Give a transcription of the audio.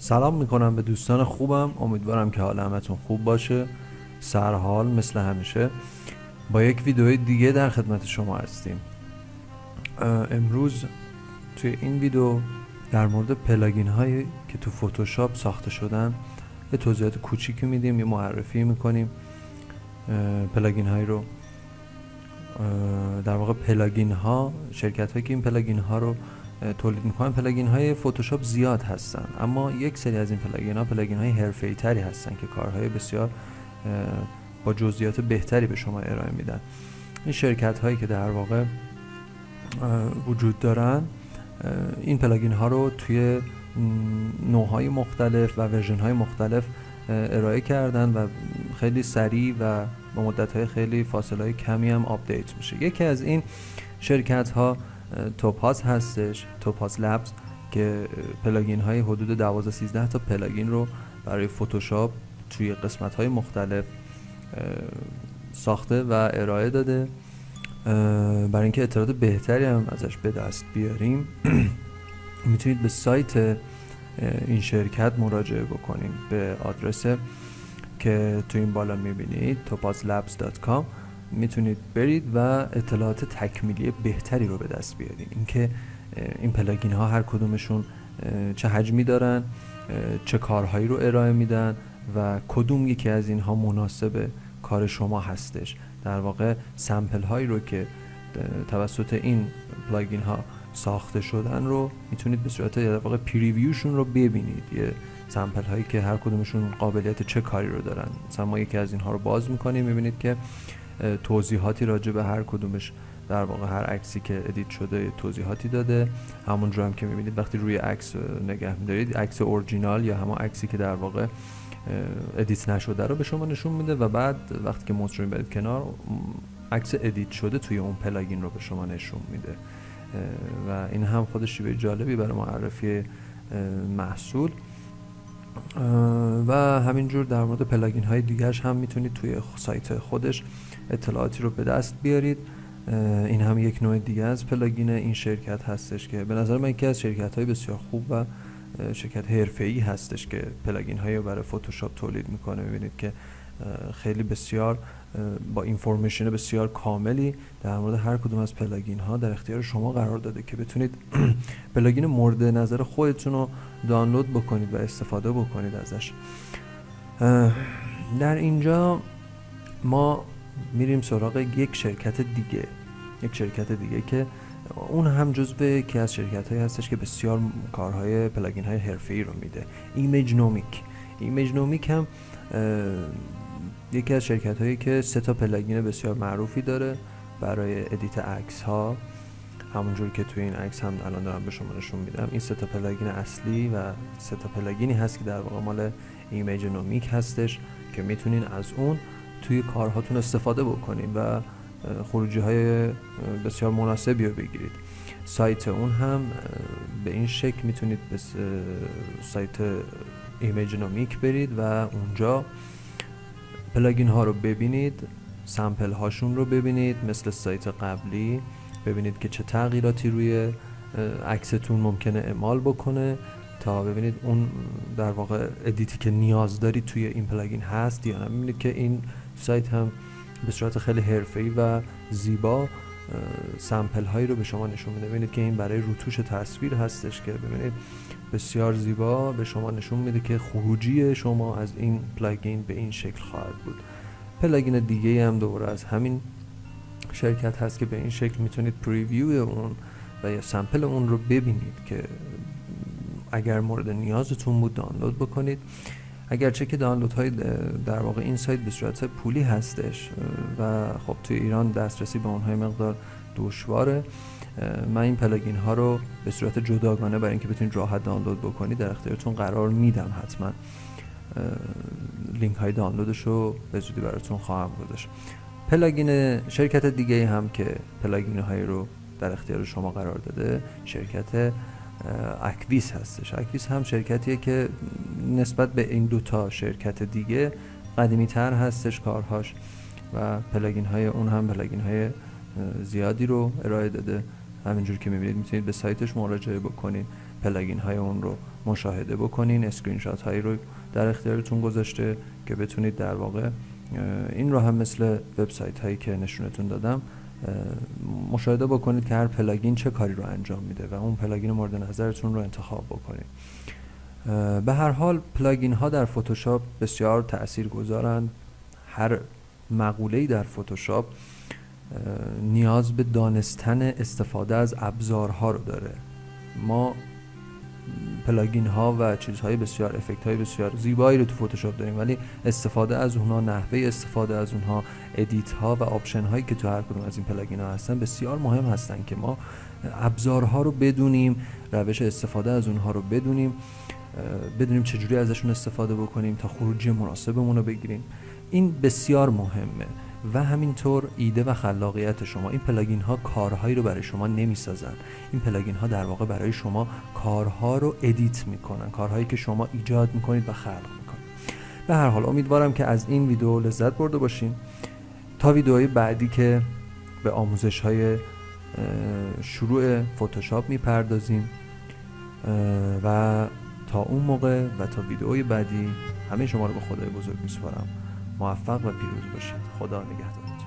سلام میکنم به دوستان خوبم. امیدوارم که حال همتون خوب باشه. سرحال مثل همیشه با یک ویدیو دیگه در خدمت شما هستیم. امروز توی این ویدیو در مورد پلاگین هایی که تو فتوشاپ ساخته شدن یه توضیحات کوچیکی میدیم، یه معرفی میکنیم. پلاگین هایی رو در واقع پلاگین ها، شرکت هایی که این پلاگین ها رو تولید میکنن، پلاگین های فتوشاپ زیاد هستن، اما یک سری از این پلاگین های حرفه‌ای تری هستن که کارهای بسیار با جزئیات بهتری به شما ارائه میدن. این شرکت هایی که در واقع وجود دارن این پلاگین ها رو توی نوع‌های مختلف و ورژن های مختلف ارائه کردن و خیلی سریع و با مدت‌های خیلی فاصله کمی هم آپدیت میشه. یکی از این شرکت ها توپاز هستش، توپاز لبز، که پلاگین های حدود 12-13 تا پلاگین رو برای فتوشاپ توی قسمت های مختلف ساخته و ارائه داده. برای اینکه اطلاعات بهتری هم ازش به دست بیاریم میتونید به سایت این شرکت مراجعه بکنیم به آدرس که تو این بالا میبینید topazlabs.com. میتونید برید و اطلاعات تکمیلی بهتری رو به دست بیارید، اینکه این پلاگین ها هر کدومشون چه حجمی دارن، چه کارهایی رو ارائه میدن و کدوم یکی از اینها مناسب کار شما هستش. در واقع سمپل هایی رو که توسط این پلاگین ها ساخته شدن رو میتونید به صورت در واقع پریویوشون رو ببینید، یه سمپل هایی که هر کدومشون قابلیت چه کاری رو دارن. مثلا ما یکی از اینها رو باز میکنیم، میبینید که توضیحاتی راجع به هر کدومش، در واقع هر عکسی که ادیت شده توضیحاتی داده. همونجور هم که میبینید وقتی روی عکس نگاه می‌دارید، عکس اورجینال یا همون عکسی که در واقع ادیت نشده رو به شما نشون میده و بعد وقتی که موس رو میبرید کنار، عکس ادیت شده توی اون پلاگین رو به شما نشون میده و این هم خودش شیوه جالبی برای معرفی محصول. و همینجور در مورد پلاگین های دیگرش هم میتونید توی سایت خودش اطلاعاتی رو به دست بیارید. این هم یک نوع دیگه از پلاگین این شرکت هستش که به نظر من یکی از شرکت های بسیار خوب و شرکت حرفه‌ای هستش که پلاگین هایی رو برای فتوشاپ تولید میکنه. میبینید که خیلی بسیار با اینفورمیشن بسیار کاملی در مورد هر کدوم از پلاگین ها در اختیار شما قرار داده که بتونید پلاگین مورد نظر خودتون رو دانلود بکنید و استفاده بکنید ازش. در اینجا ما میریم سراغ یک شرکت دیگه که اون هم جزو یکی از شرکت هایی هستش که بسیار کارهای پلاگین های حرفه‌ای رو میده. ایمیج نومیک هم یکی از شرکت هایی که 3 تا پلاگین بسیار معروفی داره برای ادیت عکس ها. همونجور که توی این عکس هم الان دارم به شما نشون میدم، این 3 تا پلاگین اصلی و 3 تا پلاگینی هست که در واقع مال ایمیج نومیک هستش که میتونین از اون توی کارهاتون استفاده بکنین و خروجی های بسیار مناسبی رو بگیرید. سایت اون هم به این شکل میتونید به سایت ایمیج نومیک برید و اونجا پلاگین ها رو ببینید، سمپل هاشون رو ببینید، مثل سایت قبلی ببینید که چه تغییراتی روی عکستون ممکنه اعمال بکنه تا ببینید اون در واقع ادیتی که نیاز دارید توی این پلاگین هست یا نه. ببینید که این سایت هم به صورت خیلی حرفه‌ای و زیبا سمپل هایی رو به شما نشون میده. ببینید که این برای روتوش تصویر هستش که ببینید بسیار زیبا به شما نشون میده که خروجی شما از این پلاگین به این شکل خواهد بود. پلاگین دیگه هم دوباره از همین شرکت هست که به این شکل میتونید پریویو اون و یا سمپل اون رو ببینید که اگر مورد نیازتون بود دانلود بکنید. اگرچه که دانلود های در واقع این سایت به صورت پولی هستش و خب توی ایران دسترسی به اونهای مقدار دشواره، من این پلاگین ها رو به صورت جداگانه برای اینکه بتونید راحت دانلود بکنید در اختیارتون قرار میدم. حتما لینک های دانلودش رو به زودی براتون خواهم گذاشت. پلاگین شرکت دیگه هم که پلاگین های رو در اختیار شما قرار داده شرکت اکویس هستش. اکویس هم شرکتیه که نسبت به این 2 تا شرکت دیگه قدیمی تر هستش کارهاش و پلاگین های اون هم پلاگین های زیادی رو ارائه داده. همینجور که میبینید میتونید به سایتش مراجعه بکنید پلاگین های اون رو مشاهده بکنین. اسکرین شات هایی رو در اختیارتون گذاشته که بتونید در واقع این رو هم مثل وبسایت هایی که نشونتون دادم مشاهده بکنید که هر پلاگین چه کاری رو انجام میده و اون پلاگین مورد نظرتون رو انتخاب بکنید. به هر حال پلاگین ها در فتوشاپ بسیار تاثیرگذارند. هر مقوله‌ای در فتوشاپ نیاز به دانستن استفاده از ابزارها رو داره. ما پلاگین ها و چیزهای بسیار افکت های بسیار زیبایی رو تو فتوشاپ داریم، ولی استفاده از اونها، نحوه استفاده از اونها، ادیت ها و آپشن هایی که تو هر کدوم از این پلاگین ها هستن بسیار مهم هستن که ما ابزارها رو بدونیم، روش استفاده از اونها رو بدونیم چجوری ازشون استفاده بکنیم تا خروجی مناسبمون رو بگیریم. این بسیار مهمه. و همینطور ایده و خلاقیت شما. این پلاگین ها کارهایی رو برای شما نمیسازن. این پلاگین ها در واقع برای شما کارها رو ادیت میکنن، کارهایی که شما ایجاد میکنید و خلق میکنید. به هر حال امیدوارم که از این ویدیو لذت برده باشین. تا ویدیوهای بعدی که به آموزش های شروع فتوشاپ میپردازیم و تا اون موقع و تا ویدیوهای بعدی همه شما رو به خدای بزرگ میسپارم. موفق و پیروز باشید. خدا نگهدار.